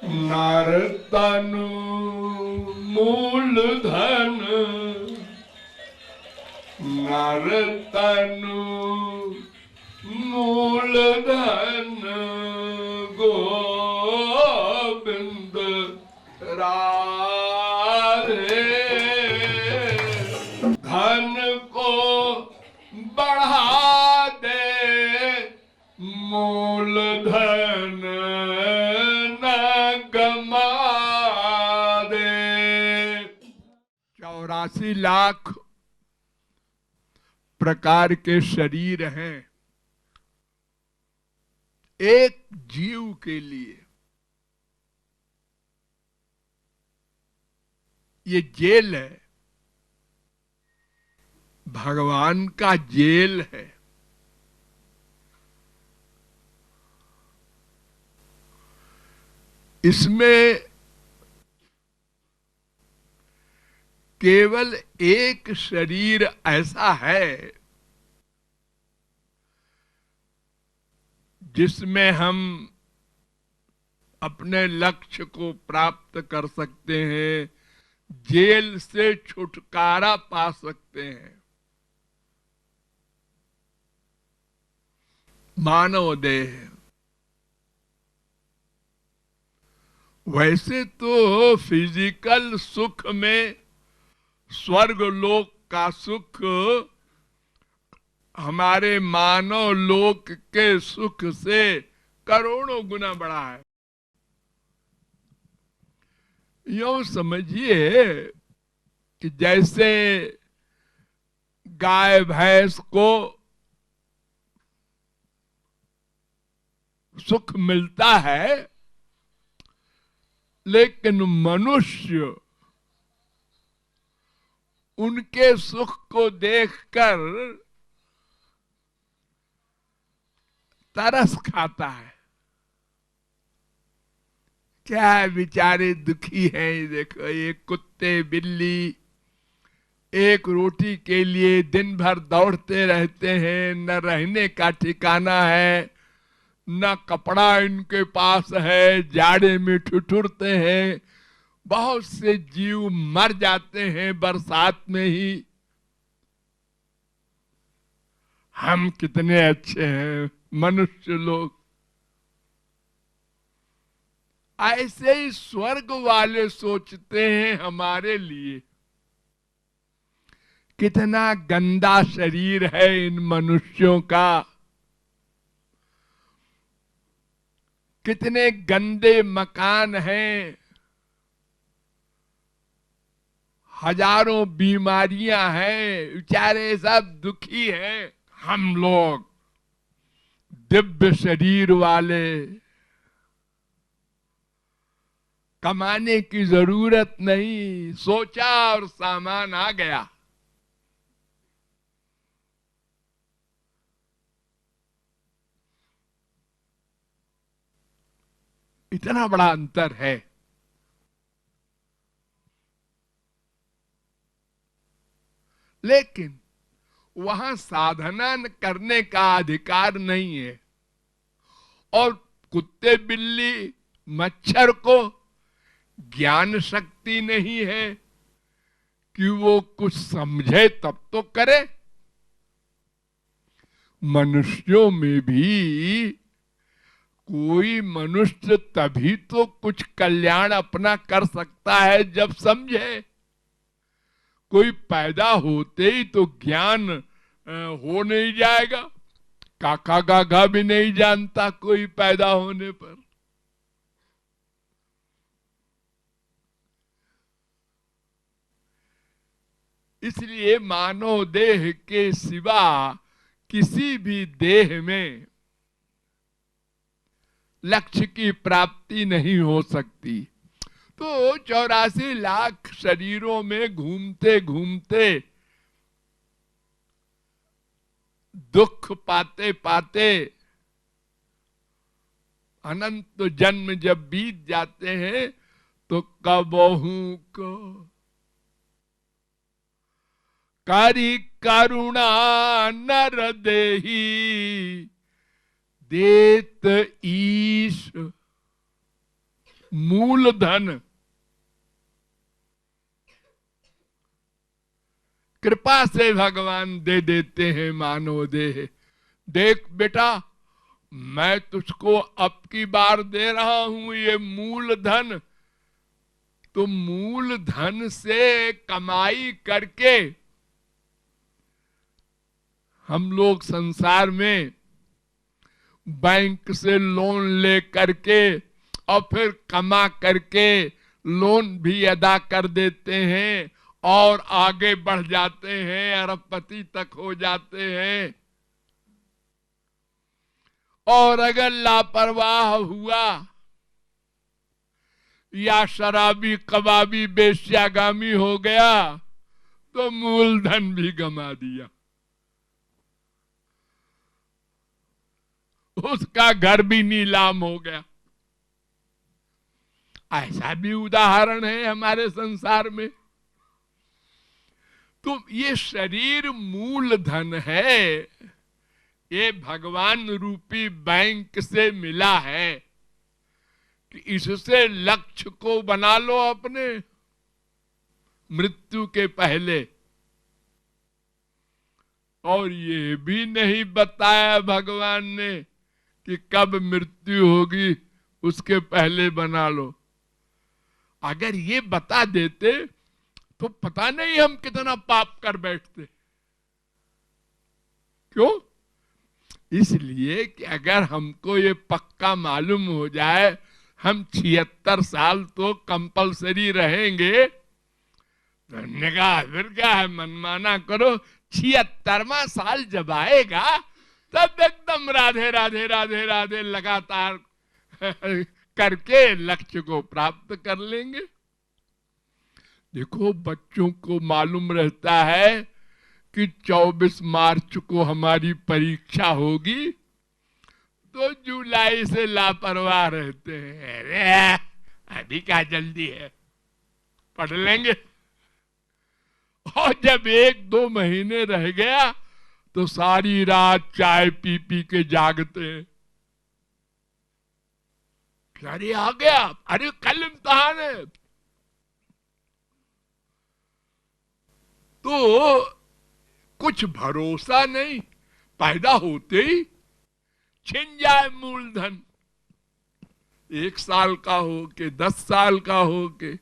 नरतनु मूल धन, नरतनु मूल धन, गोविंद राधे। धन को बढ़ा दे मूल धन न गमा दे। 84 लाख प्रकार के शरीर हैं एक जीव के लिए। ये जेल है, भगवान का जेल है। इसमें केवल एक शरीर ऐसा है जिसमें हम अपने लक्ष्य को प्राप्त कर सकते हैं, जेल से छुटकारा पा सकते हैं। मानव देह। वैसे तो फिजिकल सुख में स्वर्ग लोक का सुख हमारे मानव लोक के सुख से करोड़ों गुना बड़ा है। यूं समझिए कि जैसे गाय भैंस को सुख मिलता है, लेकिन मनुष्य उनके सुख को देखकर तरस खाता है। क्या बेचारे दुखी हैं। देखो, ये कुत्ते बिल्ली एक रोटी के लिए दिन भर दौड़ते रहते हैं, न रहने का ठिकाना है, न कपड़ा इनके पास है, जाड़े में ठिठुरते हैं। बहुत से जीव मर जाते हैं बरसात में ही। हम कितने अच्छे हैं मनुष्य लोग। ऐसे ही स्वर्ग वाले सोचते हैं हमारे लिए। कितना गंदा शरीर है इन मनुष्यों का, कितने गंदे मकान हैं, हजारों बीमारियां हैं, बेचारे सब दुखी हैं। हम लोग दिव्य शरीर वाले, कमाने की जरूरत नहीं, सोचा और सामान आ गया। इतना बड़ा अंतर है। लेकिन वहां साधना करने का अधिकार नहीं है। और कुत्ते बिल्ली मच्छर को ज्ञान शक्ति नहीं है कि वो कुछ समझे तब तो करे। मनुष्यों में भी कोई मनुष्य तभी तो कुछ कल्याण अपना कर सकता है जब समझे। कोई पैदा होते ही तो ज्ञान हो नहीं जाएगा। काका गागा भी नहीं जानता कोई पैदा होने पर। इसलिए मानव देह के सिवा किसी भी देह में लक्ष्य की प्राप्ति नहीं हो सकती। तो 84 लाख शरीरों में घूमते घूमते, दुख पाते पाते अनंत जन्म जब बीत जाते हैं तो कबहू को करी करुणा नर देही देत ईश। मूलधन कृपा से भगवान दे देते हैं मानव देह। देख बेटा, मैं तुझको अब की बार दे रहा हूं ये मूलधन। तो मूलधन से कमाई करके हम लोग संसार में बैंक से लोन ले करके और फिर कमा करके लोन भी अदा कर देते हैं और आगे बढ़ जाते हैं, अरबपति तक हो जाते हैं। और अगर लापरवाह हुआ या शराबी कबाबी बेश्यागामी हो गया तो मूलधन भी गमा दिया, उसका घर भी नीलाम हो गया। ऐसा भी उदाहरण है हमारे संसार में। तो ये शरीर मूलधन है, ये भगवान रूपी बैंक से मिला है कि इससे लक्ष्य को बना लो अपने मृत्यु के पहले। और ये भी नहीं बताया भगवान ने कि कब मृत्यु होगी, उसके पहले बना लो। अगर ये बता देते तो पता नहीं हम कितना पाप कर बैठते। क्यों? इसलिए कि अगर हमको ये पक्का मालूम हो जाए हम 76 साल तो कंपलसरी रहेंगे, तो हमने कहा फिर क्या है, मनमाना करो। 76वां साल जब आएगा तब एकदम राधे राधे राधे राधे लगातार करके लक्ष्य को प्राप्त कर लेंगे। देखो, बच्चों को मालूम रहता है कि 24 मार्च को हमारी परीक्षा होगी, तो जुलाई से लापरवाह रहते हैं। अरे अभी क्या जल्दी है, पढ़ लेंगे। और जब 1-2 महीने रह गया तो सारी रात चाय पी पी के जागते हैं। अरे आ गया, अरे कल इम्तिहान है। तो कुछ भरोसा नहीं, पैदा होते ही छिन जाए मूलधन। 1 साल का हो के 10 साल का हो के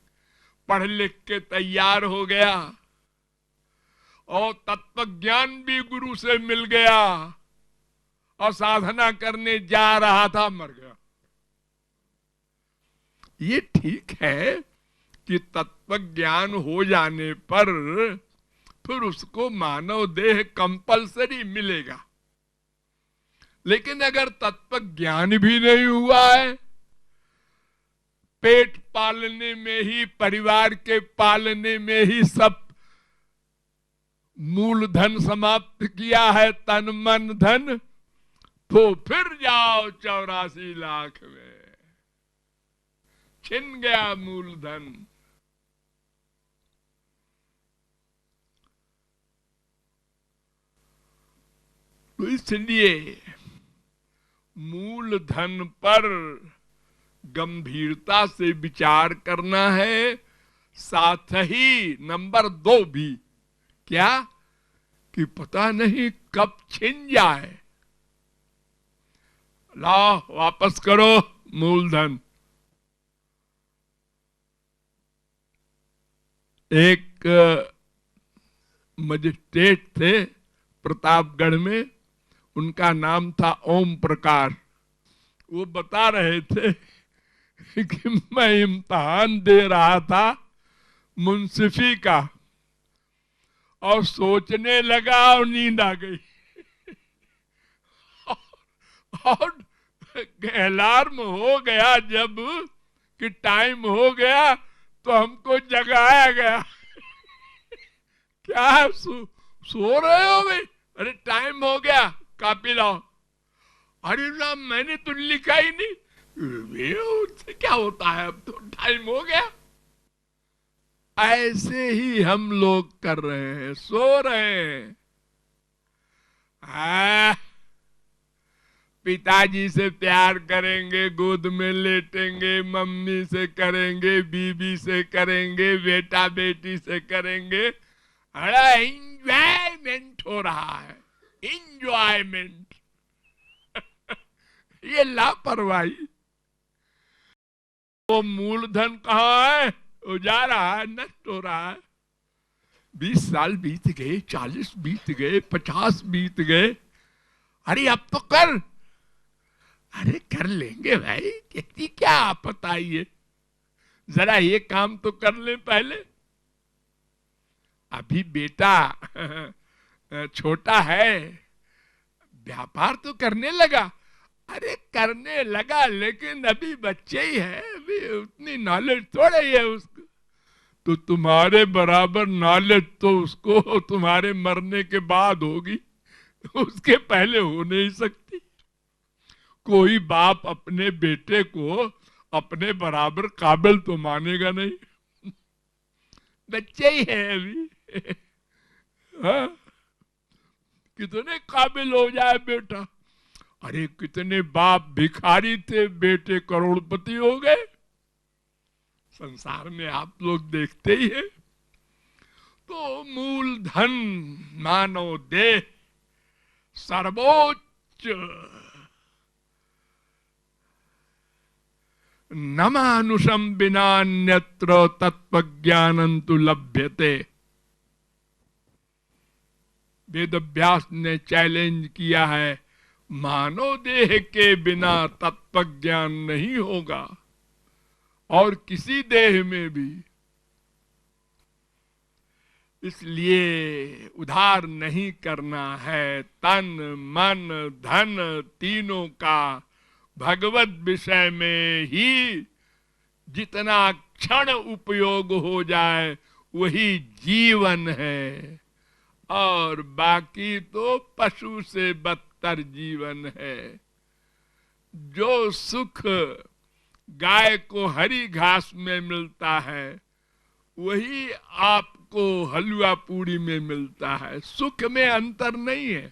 पढ़ लिख के तैयार हो गया और तत्व ज्ञान भी गुरु से मिल गया और साधना करने जा रहा था, मर गया। ये ठीक है कि तत्व ज्ञान हो जाने पर फिर उसको मानव देह कंपलसरी मिलेगा। लेकिन अगर तत्व ज्ञान भी नहीं हुआ है, पेट पालने में ही, परिवार के पालने में ही सब मूलधन समाप्त किया है, तन मन धन, तो फिर जाओ 84 लाख में, छिन गया मूलधन। तो इसलिए मूलधन पर गंभीरता से विचार करना है। साथ ही नंबर 2 भी, क्या कि पता नहीं कब छिन जाए। लाओ वापस करो मूलधन। एक मजिस्ट्रेट थे प्रतापगढ़ में, उनका नाम था ओम प्रकाश। वो बता रहे थे कि मैं इम्तिहान दे रहा था मुंसिफी का और सोचने लगा और नींद आ गई। और अलार्म हो गया जब कि टाइम हो गया तो हमको जगाया गया। क्या सो रहे हो भाई? अरे टाइम हो गया, कॉपी लाओ। अरे ना, मैंने तो लिखा ही नहीं। उससे क्या होता है, अब तो टाइम हो गया। ऐसे ही हम लोग कर रहे हैं, सो रहे हैं। पिताजी से प्यार करेंगे, गोद में लेटेंगे, मम्मी से करेंगे, बीबी से करेंगे, बेटा बेटी से करेंगे। बड़ा इंजॉयमेंट हो रहा है, इंजॉयमेंट। ये लापरवाही। वो मूलधन कहाँ है? वो जा रहा है, नष्ट हो रहा है। 20 साल बीत गए, 40 बीत गए, 50 बीत गए। अरे अब तो कर। अरे कर लेंगे भाई, कितनी क्या आफत आई है, जरा ये काम तो कर ले पहले। अभी बेटा छोटा है, व्यापार तो करने लगा। अरे करने लगा, लेकिन अभी बच्चे ही है, अभी उतनी नॉलेज थोड़ा ही है उसको। तो तुम्हारे बराबर नॉलेज तो उसको तुम्हारे मरने के बाद होगी, उसके पहले हो नहीं सकती। कोई बाप अपने बेटे को अपने बराबर काबिल तो मानेगा नहीं, बच्चे ही है अभी। हाँ? कितने काबिल हो जाए बेटा। अरे कितने बाप भिखारी थे, बेटे करोड़पति हो गए। संसार में आप लोग देखते ही हैं। तो मूलधन मानव देह सर्वोच्च न मानुषम बिना अन्यत्र तत्वज्ञानं तु लभ्यते। वेद व्यास ने चैलेंज किया है, मानव देह के बिना तत्व ज्ञान नहीं होगा, और किसी देह में भी। इसलिए उधार नहीं करना है। तन मन धन तीनों का भगवत विषय में ही जितना क्षण उपयोग हो जाए वही जीवन है, और बाकी तो पशु से बदतर जीवन है। जो सुख गाय को हरी घास में मिलता है वही आपको हलवा पूड़ी में मिलता है, सुख में अंतर नहीं है।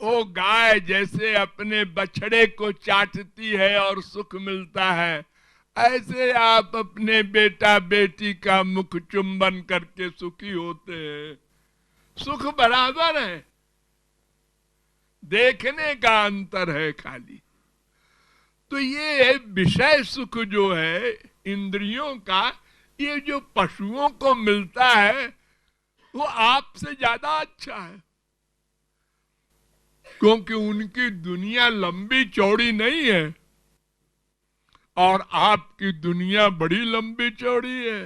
वो गाय जैसे अपने बछड़े को चाटती है और सुख मिलता है, ऐसे आप अपने बेटा बेटी का मुख चुंबन करके सुखी होते हैं। सुख बराबर है, देखने का अंतर है खाली। तो ये विषय सुख जो है इंद्रियों का, ये जो पशुओं को मिलता है वो आपसे ज्यादा अच्छा है, क्योंकि उनकी दुनिया लंबी चौड़ी नहीं है और आपकी दुनिया बड़ी लंबी चौड़ी है।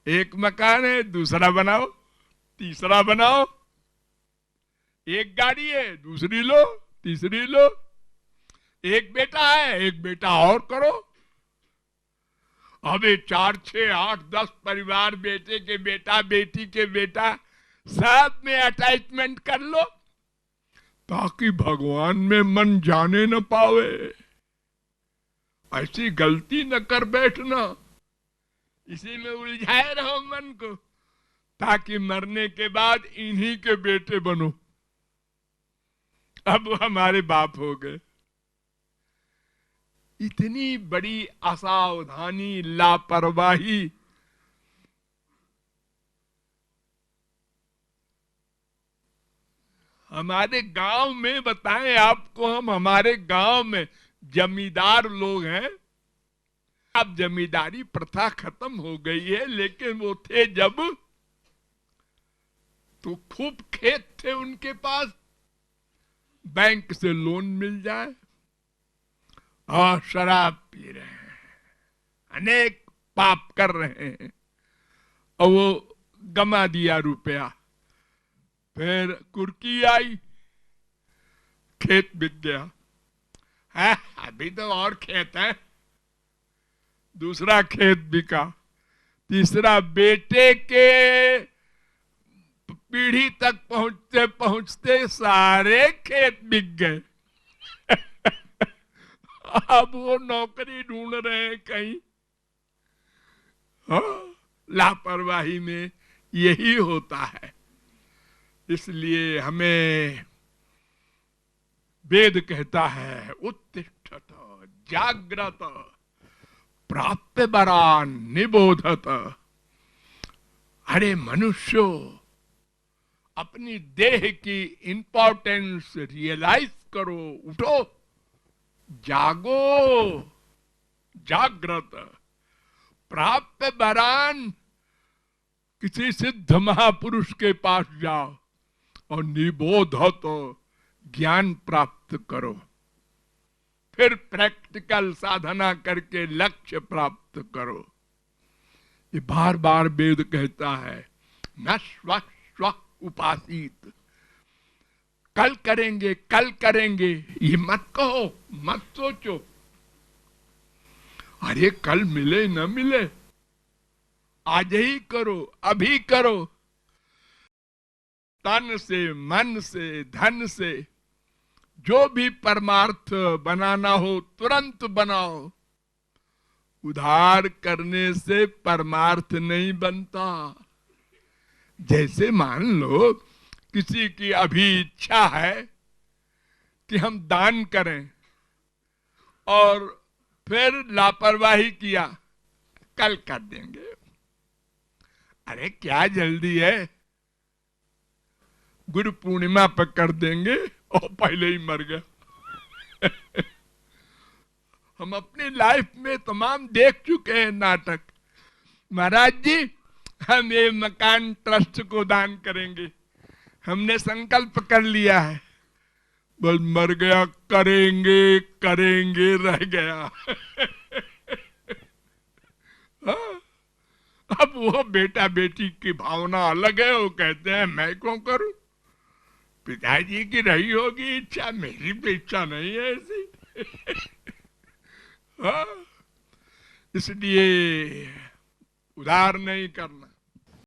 एक मकान है, दूसरा बनाओ, तीसरा बनाओ। एक गाड़ी है, दूसरी लो, तीसरी लो। एक बेटा है, एक बेटा और करो। अबे 4 6 8 10 परिवार, बेटे के बेटा बेटी के बेटा, सब में अटैचमेंट कर लो, ताकि भगवान में मन जाने न पावे। ऐसी गलती न कर बैठना, इसी में उलझाए रहो मन को, ताकि मरने के बाद इन्हीं के बेटे बनो। अब हमारे बाप हो गए। इतनी बड़ी असावधानी, लापरवाही। हमारे गांव में बताएं आपको, हम हमारे गांव में जमींदार लोग हैं। अब जमींदारी प्रथा खत्म हो गई है, लेकिन वो थे जब तो खूब खेत थे उनके पास, बैंक से लोन मिल जाए और शराब पी रहे हैं, अनेक पाप कर रहे हैं, और वो गमा दिया रुपया। फिर कुर्की आई, खेत बिक गया है, अभी तो और खेत है। दूसरा खेत बिका, तीसरा, बेटे के पीढ़ी तक पहुंचते पहुंचते सारे खेत बिक गए। अब वो नौकरी ढूंढ रहे हैं कहीं। हाँ, लापरवाही में यही होता है। इसलिए हमें वेद कहता है उत्तिष्ठत जाग्रत प्राप्य वरान निबोधत। अरे मनुष्यो, अपनी देह की इंपॉर्टेंस रियलाइज करो, उठो, जागो, जागृत, प्राप्य वरान, किसी सिद्ध महापुरुष के पास जाओ और निबोधत, ज्ञान प्राप्त करो, फिर प्रैक्टिकल साधना करके लक्ष्य प्राप्त करो। ये बार बार वेद कहता है, न स्व स्व उपासित, कल करेंगे कल करेंगे, ये मत कहो, मत सोचो। अरे कल मिले न मिले, आज ही करो, अभी करो। तन से, मन से, धन से जो भी परमार्थ बनाना हो तुरंत बनाओ। उधार करने से परमार्थ नहीं बनता। जैसे मान लो किसी की अभी इच्छा है कि हम दान करें और फिर लापरवाही किया, कल कर देंगे। अरे क्या जल्दी है, गुरु पूर्णिमा पर कर देंगे और पहले ही मर गया। हम अपनी लाइफ में तमाम देख चुके हैं नाटक। महाराज जी, हम ये मकान ट्रस्ट को दान करेंगे, हमने संकल्प कर लिया है, बस मर गया, करेंगे करेंगे रह गया। अब वो बेटा बेटी की भावना अलग है, वो कहते हैं मैं क्यों करूं, पिताजी की रही होगी इच्छा, मेरी भी इच्छा नहीं है ऐसी। इसलिए उधार नहीं करना।